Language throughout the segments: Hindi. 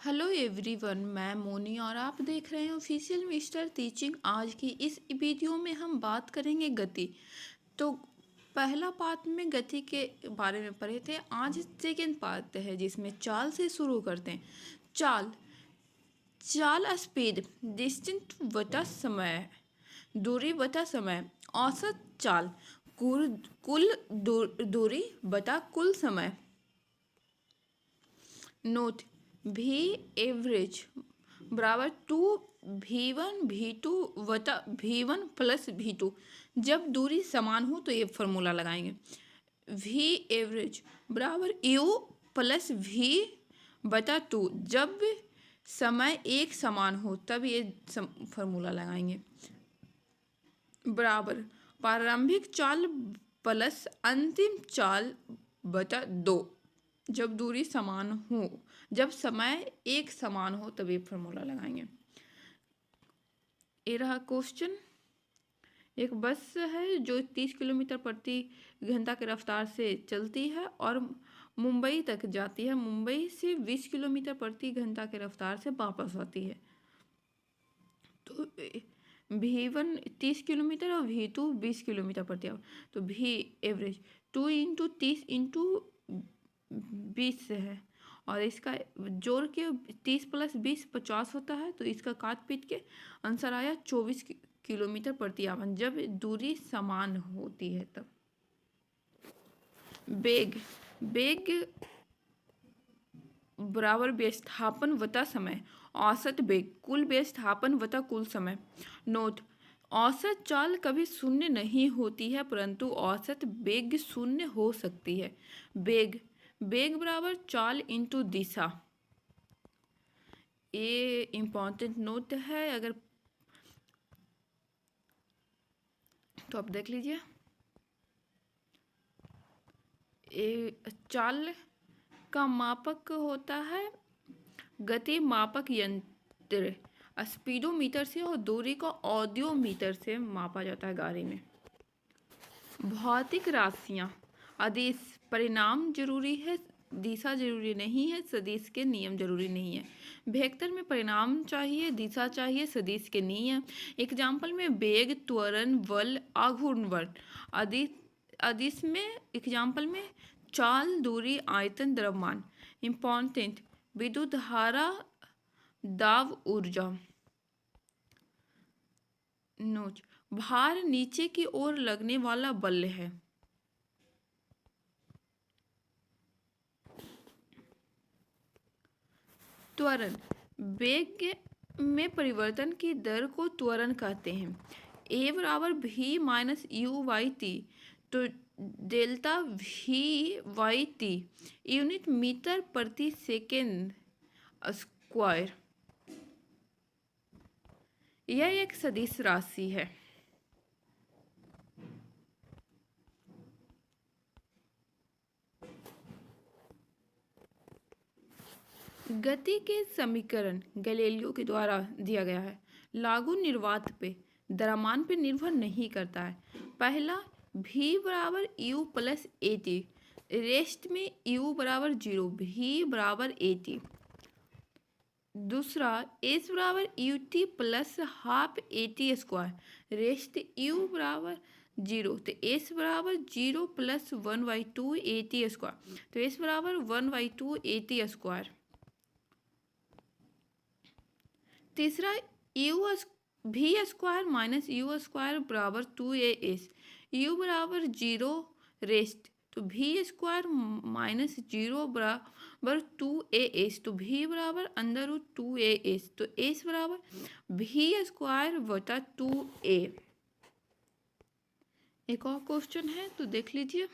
हेलो एवरीवन, मैं मोनी और आप देख रहे हैं ऑफिशियल मिस्टर टीचिंग। आज की इस वीडियो में हम बात करेंगे गति। तो पहला पार्ट में गति के बारे में पढ़े थे। आज सेकेंड पार्ट है जिसमें चाल से शुरू करते हैं। चाल चाल स्पीड, डिस्टेंस बटा समय, दूरी बटा समय। औसत चाल, कुल दूरी बटा कुल समय। नोट, भी एवरेज बराबर 2v1 v2 वटा v1 प्लस v2। जब दूरी समान हो तो ये फॉर्मूला लगाएंगे। v एवरेज बराबर u प्लस v बटा 2। जब समय एक समान हो तब ये फॉर्मूला लगाएंगे। बराबर प्रारंभिक चाल प्लस अंतिम चाल बटा 2। जब दूरी समान हो, जब समय एक समान हो तब ये फॉर्मूला लगाएंगे। ये रहा क्वेश्चन। एक बस है जो 30 किलोमीटर प्रति घंटा की रफ्तार से चलती है और मुंबई तक जाती है। मुंबई से 20 किलोमीटर प्रति घंटा की रफ्तार से वापस आती है। तो v1 30 किलोमीटर और v2 20 किलोमीटर प्रति आवर। तो v एवरेज 2 इंटू 30 इंटू 20 है और इसका जोड़ के 30 प्लस 20 50 होता है। तो इसका काट पीट के आंसर आया 24 किलोमीटर प्रति आवर जब दूरी समान होती है तब। बेग बराबर विस्थापन वता समय। औसत बेग कुल विस्थापन वता कुल समय। नोट, औसत चाल कभी शून्य नहीं होती है परंतु औसत बेग शून्य हो सकती है। बेग बराबर चाल इंटू दिशा। ये इम्पोर्टेंट नोट है, अगर तो आप देख लीजिए। चाल का मापक होता है गति मापक यंत्र स्पीडोमीटर से और दूरी को ऑडियोमीटर से मापा जाता है गाड़ी में। भौतिक राशियाँ, आदेश परिणाम जरूरी है, दिशा जरूरी नहीं है, सदिश के नियम जरूरी नहीं है। वेक्टर में परिणाम चाहिए, दिशा चाहिए, सदिश के नियम। एग्जाम्पल में वेग, त्वरण, बल, आघूर्ण बल। आदिश में एग्जाम्पल में चाल, दूरी, आयतन, द्रव्यमान। इम्पोर्टेंट, विद्युत धारा, दाब, ऊर्जा। नोट, भार नीचे की ओर लगने वाला बल है। त्वरण, वेग में परिवर्तन की दर को त्वरण कहते हैं। ए बराबर भी माइनस यू बाई टी। तो डेल्टा भी बाई टी यूनिट मीटर प्रति सेकेंड स्क्वायर। यह एक सदिश राशि है। गति के समीकरण गैलीलियो के द्वारा दिया गया है। लागू निर्वात पे द्रव्यमान पे निर्भर नहीं करता है। पहला, v बराबर u plus A T. Rest में u बराबर 0, v बराबर ए टी। दूसरा, s बराबर U T plus half A T square. Rest u बराबर 0, तो s बराबर 0 प्लस 1/2 ए टी स्क्वायर। तो s बराबर 1/2 ए टी स्क्वायर। तीसरा, v square minus u square बराबर 2as। u बराबर 0, रेस्ट, तो v स्क्वायर माइनस 0 बराबर 2as। तो v बराबर अंडर रूट 2as। तो s बराबर v स्क्वायर बटा 2a। एक और क्वेश्चन है तो देख लीजिए।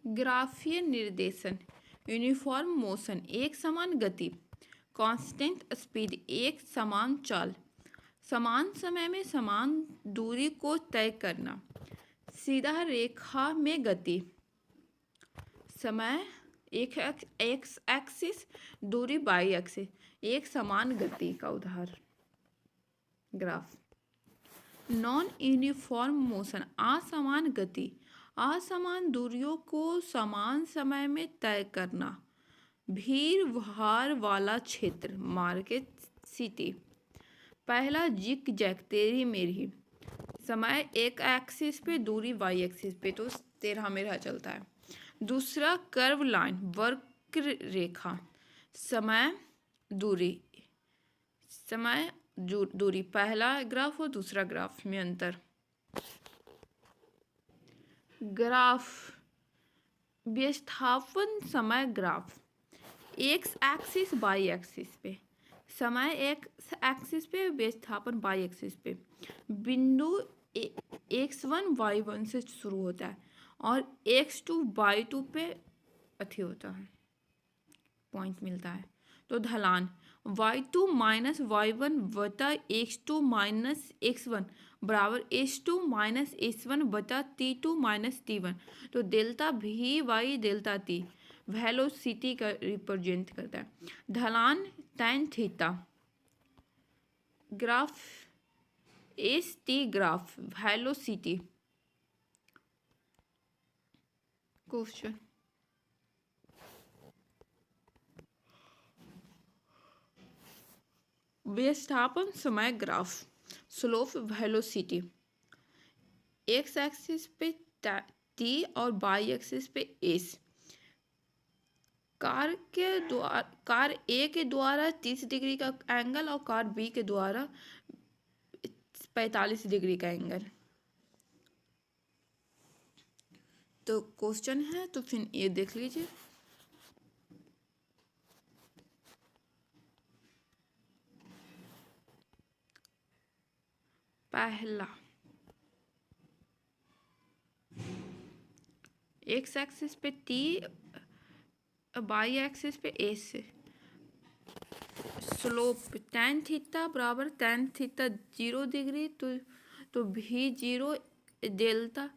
ग्राफीय निर्देशन, यूनिफॉर्म मोशन एक समान गति, कांस्टेंट स्पीड एक समान चाल, समान समय में समान दूरी को तय करना। सीधा रेखा में गति। समय एक एक्स एक्सिस, दूरी बाई एक्सिस। एक समान गति का उदाहरण ग्राफ। नॉन यूनिफॉर्म मोशन, असमान गति। असमान दूरियों को समान समय में तय करना। भीड़ भाड़ वाला क्षेत्र, मार्केट सिटी। पहला जिग जैग, तेरी मेरी। समय एक एक्सिस पे, दूरी वाई एक्सिस पे, तो तेरह मेरह चलता है। दूसरा कर्व लाइन, वक्र रेखा। समय दूरी, समय दूरी। पहला ग्राफ और दूसरा ग्राफ में अंतर। ग्राफ विस्थापन समय graph. X axis by axis पे। समय एक्स एक्सिस पे, विस्थापन बाई एक्सिस पे। बिंदु x1 y1 से शुरू होता है और x2 y2 पे अथी होता है, पॉइंट मिलता है। तो ढलान y2 माइनस y1 बटा x2 माइनस x1 बराबर h2 माइनस h1 बटा t2 माइनस t1। तो delta V by delta T velocity का रिप्रेजेंट करता है। ढलान tan theta. Graph S T graph velocity. Question विस्थापन समय graph. Slope velocity. X axis पे टी और वाई एक्सिस पे एस। कार ए के द्वारा 30 डिग्री का एंगल और कार बी के द्वारा 45 डिग्री का एंगल। तो क्वेश्चन है, तो फिर ये देख लीजिए। पहला एक्स एक्सिस पे टी, वाई एक्सिस पे एस। स्लोप tan थीटा बराबर tan थीटा 0 डिग्री, तो भी 0 डेल्टा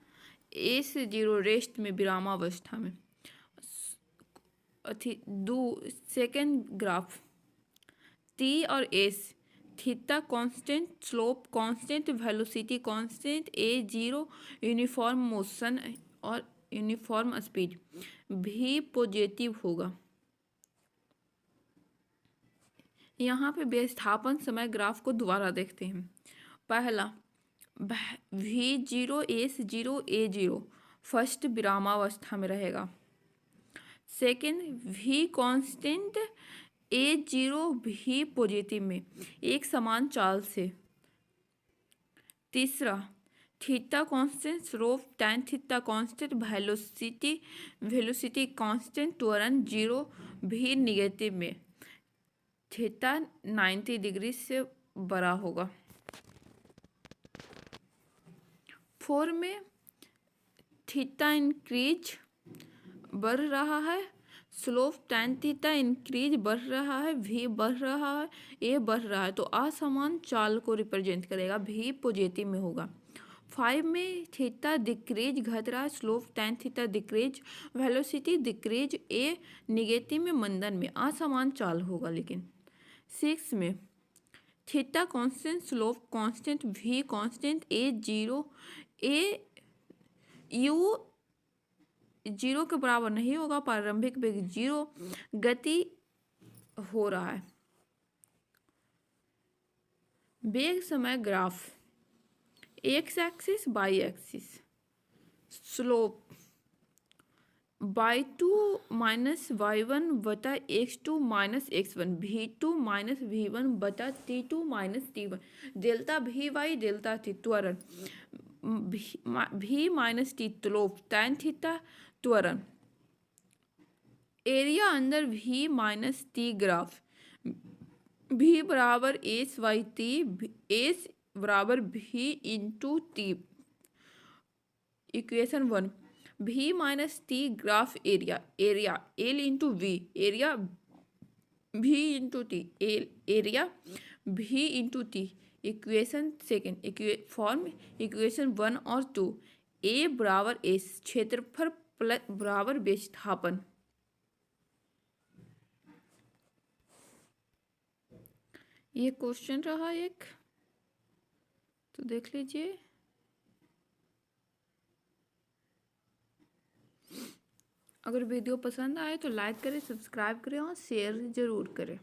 एस 0 रेस्ट में, विरामावस्था में। Second graph. टी और S, theta constant, slope constant, velocity constant, A 0 uniform motion और यूनिफॉर्म स्पीड। भी पॉजिटिव होगा। यहाँ पे विस्थापन समय ग्राफ को दोबारा देखते हैं। पहला v0 s0 a0 फर्स्ट विरामावस्था में रहेगा। सेकेंड v कांस्टेंट a0 भी पॉजिटिव में, एक समान चाल से। तीसरा theta constant, slope tan theta constant, velocity constant, त्वरण 0 भी निगेटिव में, थीटा 90 डिग्री से बड़ा होगा। 4 में थीटा इंक्रीज बढ़ रहा है, स्लोप tan थीटा इंक्रीज बढ़ रहा है, v बढ़ रहा है, a बढ़ रहा है, तो असमान चाल को रिप्रेजेंट करेगा, v पॉजिटिव में होगा। 5 में थीटा डिक्रीज घट रहा है, slope tan theta decrease, velocity decrease, a negative में, मंदन में, असमान चाल होगा। लेकिन 6 में theta constant, slope constant, v constant, a 0 a u 0 के बराबर नहीं होगा, प्रारंभिक वेग 0, गति हो रहा है। वेग समय graph. X axis by axis. Slope y2 minus y1 बटा x2 minus x1, v2 minus v1 बटा t2 minus t1, delta V by delta T त्वरण, v minus T slope tan theta त्वरण। एरिया अंदर v minus T graph. v बराबर एस वाई टी, एस बराबर v into T. Equation 1 v minus T graph area, area L into V, area v into T, area V into T. Equation second form equation 1 और 2। ए बराबर एस क्षेत्रफल प्लस बराबर विस्थापन। ये क्वेश्चन रहा एक, तो देख लीजिए। अगर वीडियो पसंद आए तो लाइक करें, सब्सक्राइब करें और शेयर ज़रूर करें।